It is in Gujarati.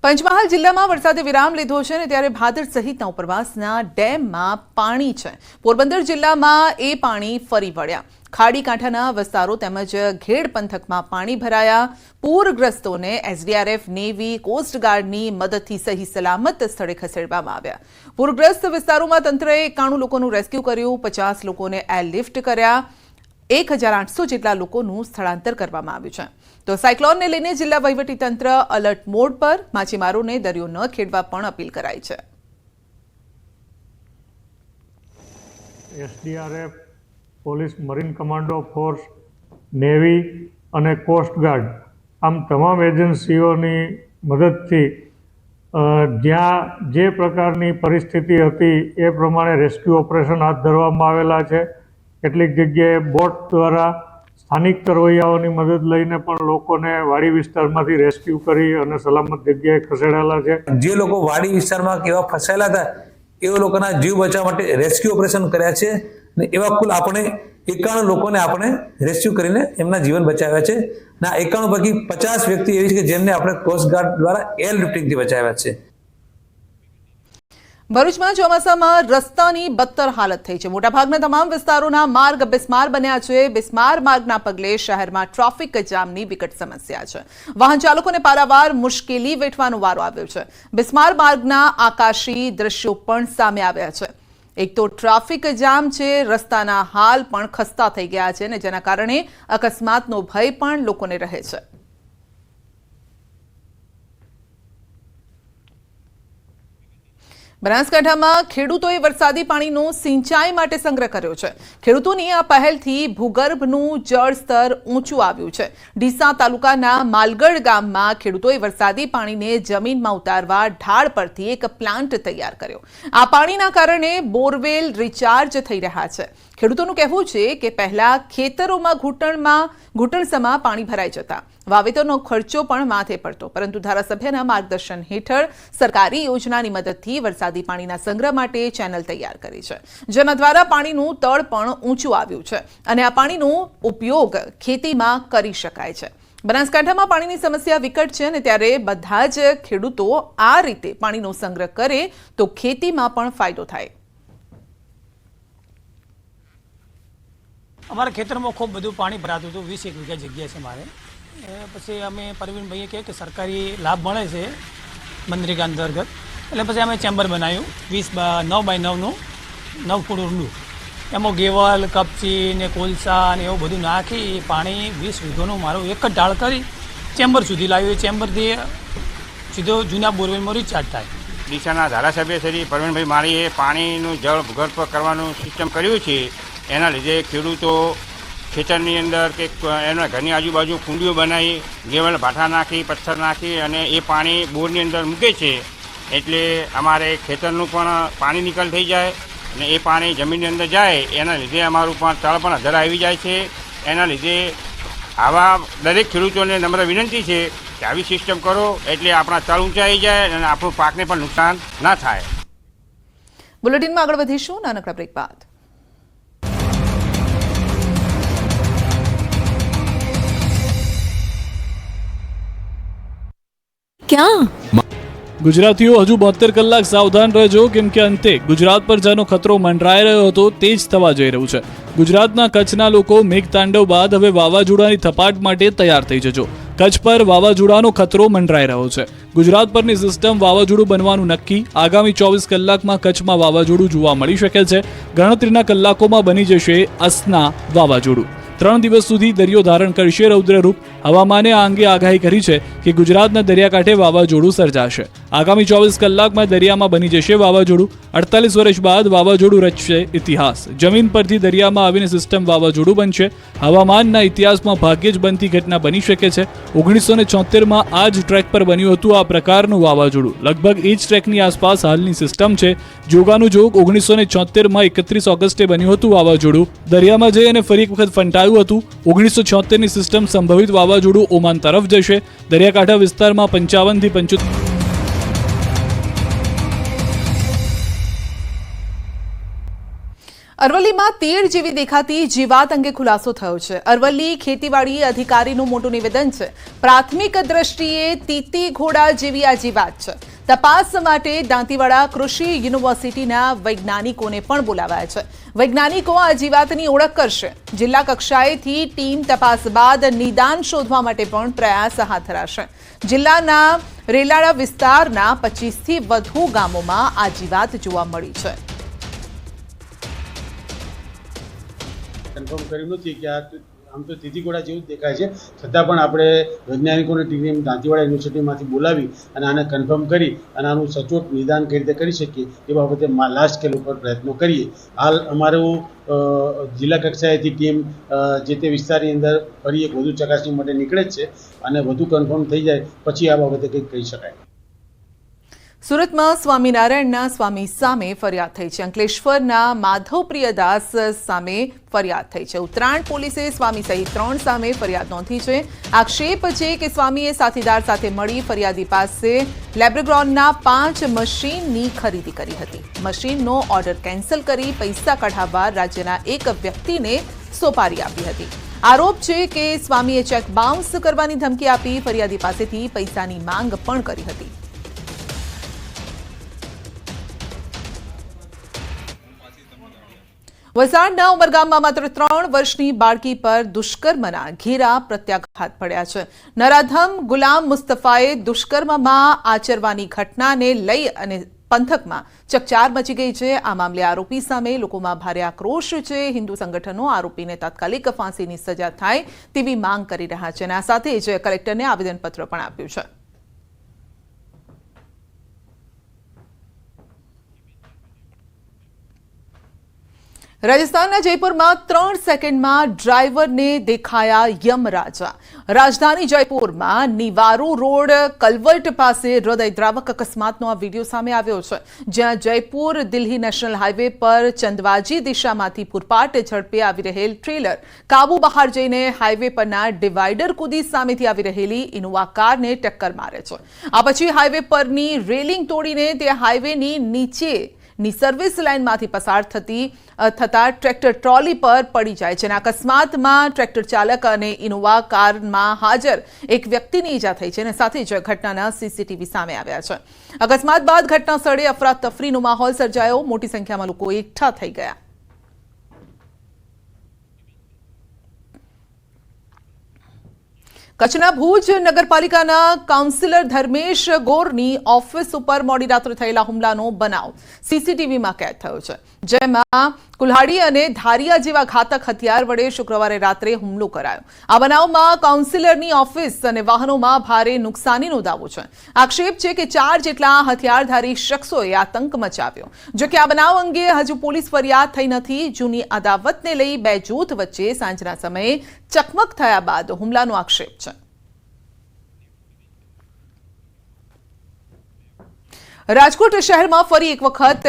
પંચમહાલ જિલ્લામાં વરસાદે વિરામ લીધો છે અને ત્યારે ભાદર સહિતના ઉપરવાસના ડેમમાં પાણી છે। પોરબંદર જિલ્લામાં એ પાણી ફરી વળ્યા। ખાડી કાંઠાના વિસ્તારો તેમજ ઘેડ પંથકમાં પાણી ભરાયા। પૂરગ્રસ્તોને એસડીઆરએફ, નેવી, કોસ્ટગાર્ડની મદદથી સહી સલામત સ્થળે ખસેડવામાં આવ્યા। પૂરગ્રસ્ત વિસ્તારોમાં તંત્રએ 91 લોકોનું રેસ્ક્યુ કર્યું, 50 લોકોને એરલિફ્ટ કર્યા, 1800 જેટલા લોકોનું સ્થળાંતર કરવામાં આવ્યું છે। તો સાયક્લોનને લઈને જિલ્લા વહીવટીતંત્ર અલર્ટ મોડ પર, માછીમારોને દરિયો ન ખેડવા પણ અપીલ કરાઈ છે। SDRF, police, marine commando force, navy અને કોસ્ટગાર્ડ આમ તમામ એજન્સીઓની મદદથી જ્યાં જે પ્રકારની પરિસ્થિતિ હતી એ પ્રમાણે રેસ્ક્યુ ઓપરેશન હાથ ધરવામાં આવેલા છે। કેટલીક જગ્યાએ બોટ દ્વારા સ્થાનિક તરવૈયાઓની મદદ લઈને પણ લોકોને વાડી વિસ્તારમાંથી રેસ્ક્યુ કરી અને સલામત જગ્યાએ ખસેડાયેલા છે। જે લોકો વાડી વિસ્તારમાં કેવા ફસાયેલા હતા એવા લોકોના જીવ બચાવવા માટે રેસ્ક્યુ ઓપરેશન કર્યા છે અને એવા કુલ આપણે 91 લોકોને આપણે રેસ્ક્યુ કરીને એમના જીવન બચાવ્યા છે। ના 91 પૈકી 50 વ્યક્તિ એવી છે કે જેમને આપણે કોસ્ટગાર્ડ દ્વારા એરલિફ્ટિંગથી બચાવ્યા છે। ભરૂચમાં ચોમાસામાં રસ્તાની બદતર હાલત થઈ છે। મોટાભાગના તમામ વિસ્તારોના માર્ગ બિસ્માર બન્યા છે। બિસ્માર માર્ગના પગલે શહેરમાં ટ્રાફિક જામની વિકટ સમસ્યા છે। વાહન ચાલકોને પારાવાર મુશ્કેલી વેઠવાનો વારો આવ્યો છે। બિસ્માર માર્ગના આકાશી દ્રશ્યો પણ સામે આવ્યા છે। એક તો ટ્રાફિક જામ છે, રસ્તાના હાલ પણ ખસ્તા થઈ ગયા છે અને જેના કારણે અકસ્માતનો ભય પણ લોકોને રહે છે। બનાસકાંઠામાં ખેડૂતોએ વરસાદી પાણીનો સિંચાઈ માટે સંગ્રહ કર્યો છે। ખેડૂતોની આ પહેલથી ભૂગર્ભનું જળસ્તર ઊંચું આવ્યું છે। ડીસા તાલુકાના માલગઢ ગામમાં ખેડૂતોએ વરસાદી પાણીને જમીનમાં ઉતારવા ઢાળ પરથી એક પ્લાન્ટ તૈયાર કર્યો। આ પાણીના કારણે બોરવેલ રિચાર્જ થઈ રહ્યા છે। ખેડૂતોનું કહેવું છે કે પહેલા ખેતરોમાં ઘૂંટણસમાં પાણી ભરાઈ જતા, વાવેતરનો ખર્ચો પણ માથે પડતો, પરંતુ ધારાસભ્યના માર્ગદર્શન હેઠળ સરકારી યોજનાની મદદથી વરસાદી પાણીના સંગ્રહ માટે ચેનલ તૈયાર કરી છે, જેના દ્વારા પાણીનું તળ પણ ઊંચું આવ્યું છે અને આ પાણીનો ઉપયોગ ખેતીમાં કરી શકાય છે। બનાસકાંઠામાં પાણીની સમસ્યા વિકટ છે અને ત્યારે બધા જ ખેડૂતો આ રીતે પાણીનો સંગ્રહ કરે તો ખેતીમાં પણ ફાયદો થાય। અમારા ખેતરમાં ખૂબ બધું પાણી ભરાતું હતું। 20 વીઘા જગ્યા છે મારે। પછી અમે પરવીનભાઈએ કહે કે સરકારી લાભ મળે છે મનરેગા અંતર્ગત, એટલે પછી અમે ચેમ્બર બનાવ્યું 9x9નું 9 ફૂટ ઊંડું। એમાં ગેવલ, કપચી ને કોલસા ને એવું બધું નાખી પાણી 20 વીઘોનું મારું એક જ ઢાળ કરી ચેમ્બર સુધી લાવ્યું। એ ચેમ્બરથી સીધો જૂના બોરવેલમાં રિચાર્જ થાય। ડીસાના ધારાસભ્ય શ્રી પરવીનભાઈ માળીએ પાણીનું જળ ભૂગર્ભ કરવાનું સિસ્ટમ કર્યું છે। એના લીધે ખેડૂતો ખેતરની અંદર કે એના ઘરની આજુબાજુ કુંડીઓ બનાવી ગેવલ ભાઠા નાખી, પથ્થર નાખી અને એ પાણી બોરની અંદર મૂકે છે, એટલે અમારે ખેતરનું પણ પાણી નિકાલ થઈ જાય અને એ પાણી જમીનની અંદર જાય, એના લીધે અમારું પણ તળ પણ અધર આવી જાય છે। એના લીધે આવા દરેક ખેડૂતોને નમ્ર વિનંતી છે કે આવી સિસ્ટમ કરો એટલે આપણા તળ ઊંચા આવી જાય અને આપણું પાકને પણ નુકસાન ના થાય। બુલેટિનમાં આગળ વધીશું નાનકડા બ્રેક બાદ। क्या ગુજરાતીઓ હજુ 72 કલાક સાવધાન રહેજો, કેમ કે અંતે ગુજરાત પર જેનો ખતરો મંડરાઈ રહ્યો હતો તે જ થવા જઈ રહ્યું છે। ગુજરાતના કચ્છના લોકો મેઘતાંડવ બાદ હવે વાવાઝોડાની થપાટ માટે તૈયાર થઈ જજો। કચ્છ પર વાવાઝોડાનો ખતરો મંડરાઈ રહ્યો છે। ગુજરાત પરની સિસ્ટમ વાવાઝોડું બનવાનું નક્કી। આગામી 24 કલાકમાં કચ્છમાં વાવાઝોડું જોવા મળી શકે છે। ગણતરીના કલાકોમાં બની જશે અસના વાવાઝોડું। 3 દિવસ સુધી દરિયો ધારણ કરશે રૌદ્રરૂપ। હવામાને આ અંગે આગાહી કરી છે કે ગુજરાતના દરિયાકાંઠે વાવાઝોડું સર્જાશે। આગામી 24 કલાકમાં દરિયામાં બની જશે વાવાઝોડું। 48 વર્ષ બાદ વાવાઝોડું રચશે ઇતિહાસ। જમીન પરથી દરિયામાં આવીને સિસ્ટમ વાવાઝોડું બનશે। હવામાનના ઇતિહાસમાં ભાગ્યે જ બનતી ઘટના બની શકે છે। 1976માં આ જ ટ્રેક પર બન્યું હતું આ પ્રકારનું વાવાઝોડું। લગભગ એ જ ટ્રેકની આસપાસ હાલની સિસ્ટમ છે। જોગાનું જોગ 1976માં 31 ઓગસ્ટે બન્યું હતું વાવાઝોડું। દરિયામાં જઈ અને ફરી એક વખત ફંટાયું હતું। 1976ની સિસ્ટમ સંભવિત વાવાઝોડું ઓમાન તરફ જશે। દરિયાકાંઠા વિસ્તારમાં 55 થી 75 અરવલ્લીમાં તીડ જેવી દેખાતી જીવાત અંગે ખુલાસો થયો છે. અરવલ્લી ખેતીવાડી અધિકારીનું મોટું નિવેદન છે. પ્રાથમિક દ્રષ્ટિએ તીતી ઘોડા જેવી આ જીવાત છે. તપાસ માટે દાંતીવાડા કૃષિ યુનિવર્સિટીના વૈજ્ઞાનિકોને પણ બોલાવાયા છે. વૈજ્ઞાનિકો આ જીવાતની ઓળખ કરશે. જિલ્લા કક્ષાએથી ટીમ તપાસ બાદ નિદાન શોધવા માટે પણ પ્રયાસ હાથ ધરાશે. જિલ્લાના રેલાડા વિસ્તારના 25થી વધુ ગામોમાં આ જીવાત જોવા મળી છે. કન્ફર્મ કર્યું નથી કે આ આમ તો તીતીઘોડા જેવું જ દેખાય છે, છતાં પણ આપણે વૈજ્ઞાનિકોની ટીમ દાંતીવાડા યુનિવર્સિટીમાંથી બોલાવી અને આને કન્ફર્મ કરી અને આનું સચોટ નિદાન કઈ રીતે કરી શકીએ એ બાબતે લાર્જ સ્કેલ ઉપર પ્રયત્નો કરીએ. હાલ અમારું જિલ્લા કક્ષાએથી ટીમ જે તે વિસ્તારની અંદર ફરી એક વધુ ચકાસણી માટે નીકળે જ છે અને વધુ કન્ફર્મ થઈ જાય પછી આ બાબતે કંઈક કહી શકાય. સુરતમાં સ્વામિનારાયણના સ્વામી સામે ફરિયાદ થઈ છે. અંકલેશ્વરના માધવપ્રિયદાસ સામે ફરિયાદ થઈ છે. ઉત્તરાયણ પોલીસે સ્વામી સહિત 3 સામે ફરિયાદ નોંધી છે. આક્ષેપ છે કે સ્વામીએ સાથીદાર સાથે મળી ફરિયાદી પાસે લેબ્રેગ્રોનના 5 મશીનની ખરીદી કરી હતી. મશીનનો ઓર્ડર કેન્સલ કરી પૈસા કઢાવવા રાજ્યના એક વ્યક્તિને સોપારી આપી હતી. આરોપ છે કે સ્વામીએ ચેક બાઉન્સ કરવાની ધમકી આપી ફરિયાદી પાસેથી પૈસાની માંગ પણ કરી હતી. વલસાડના ઉમરગામમાં માત્ર 3 વર્ષની બાળકી પર દુષ્કર્મના ઘેરા પ્રત્યાઘાત પડ્યા છે. નરાધમ ગુલામ મુસ્તફાએ દુષ્કર્મમાં આચરવાની ઘટનાને લઈ અને પંથકમાં ચકચાર મચી ગઈ છે. આ મામલે આરોપી સામે લોકોમાં ભારે આક્રોશ છે. હિન્દુ સંગઠનો આરોપીને તાત્કાલિક ફાંસીની સજા થાય તેવી માંગ કરી રહ્યા છે અને આ સાથે જ કલેક્ટરને આવેદનપત્ર પણ આપ્યું છે. રાજસ્થાનના જયપુરમાં 3 સેકન્ડમાં ડ્રાઈવરને દેખાયા યમરાજા. રાજધાની જયપુરમાં નિવારુ રોડ કલવર્ટ પાસે હૃદયદ્રાવક અકસ્માતનો આ વિડીયો સામે આવ્યો છે, જ્યાં જયપુર દિલ્હી નેશનલ હાઈવે પર ચંદવાજી દિશામાંથી પૂરપાટ ઝડપે આવી રહેલ ટ્રેલર કાબુ બહાર જઈને હાઈવે પરના ડિવાઈડર કૂદી સામેથી આવી રહેલી ઇનોવા કારને ટક્કર મારે છે. આ પછી હાઈવે પરની રેલિંગ તોડીને તે હાઈવેની નીચેની સર્વિસ લાઇનમાંથી પસાર થતા ટ્રેક્ટર ટ્રોલી પર પડી જાય છે. અકસ્માતમાં ટ્રેક્ટર ચાલક અને ઇનોવા કારમાં હાજર એક વ્યક્તિની ઈજા થઈ છે અને સાથે જ ઘટનાના સીસીટીવી સામે આવ્યા છે. અકસ્માત બાદ ઘટના સ્થળે અફરાતફરીનો માહોલ સર્જાયો. મોટી સંખ્યામાં લોકો એકઠા થઈ ગયા. કચ્છના ભુજ નગરપાલિકાના કાઉન્સિલર ધર્મેશ ગોરની ઓફિસ ઉપર મોડી રાત્રે થયેલા હુમલાનો બનાવ સીસીટીવીમાં કેદ થયો છે, જેમાં કુલ્હાડી અને ધારિયા જેવા ઘાતક હથિયાર વડે શુક્રવારે રાત્રે હુમલો કરાયો. આ બનાવમાં કાઉન્સિલરની ઓફિસ અને વાહનોમાં ભારે નુકસાનીનો દાવો છે. આક્ષેપ છે કે 4 જેટલા હથિયારધારી શખ્સોએ આતંક મચાવ્યો. જો કે આ બનાવ અંગે હજુ પોલીસ ફરિયાદ થઈ નથી. જૂની અદાવતને લઈ 2 જૂથ વચ્ચે સાંજના સમયે ચકમક થયા બાદ હુમલાનો આક્ષેપ છે. રાજકોટ શહેરમાં ફરી એક વખત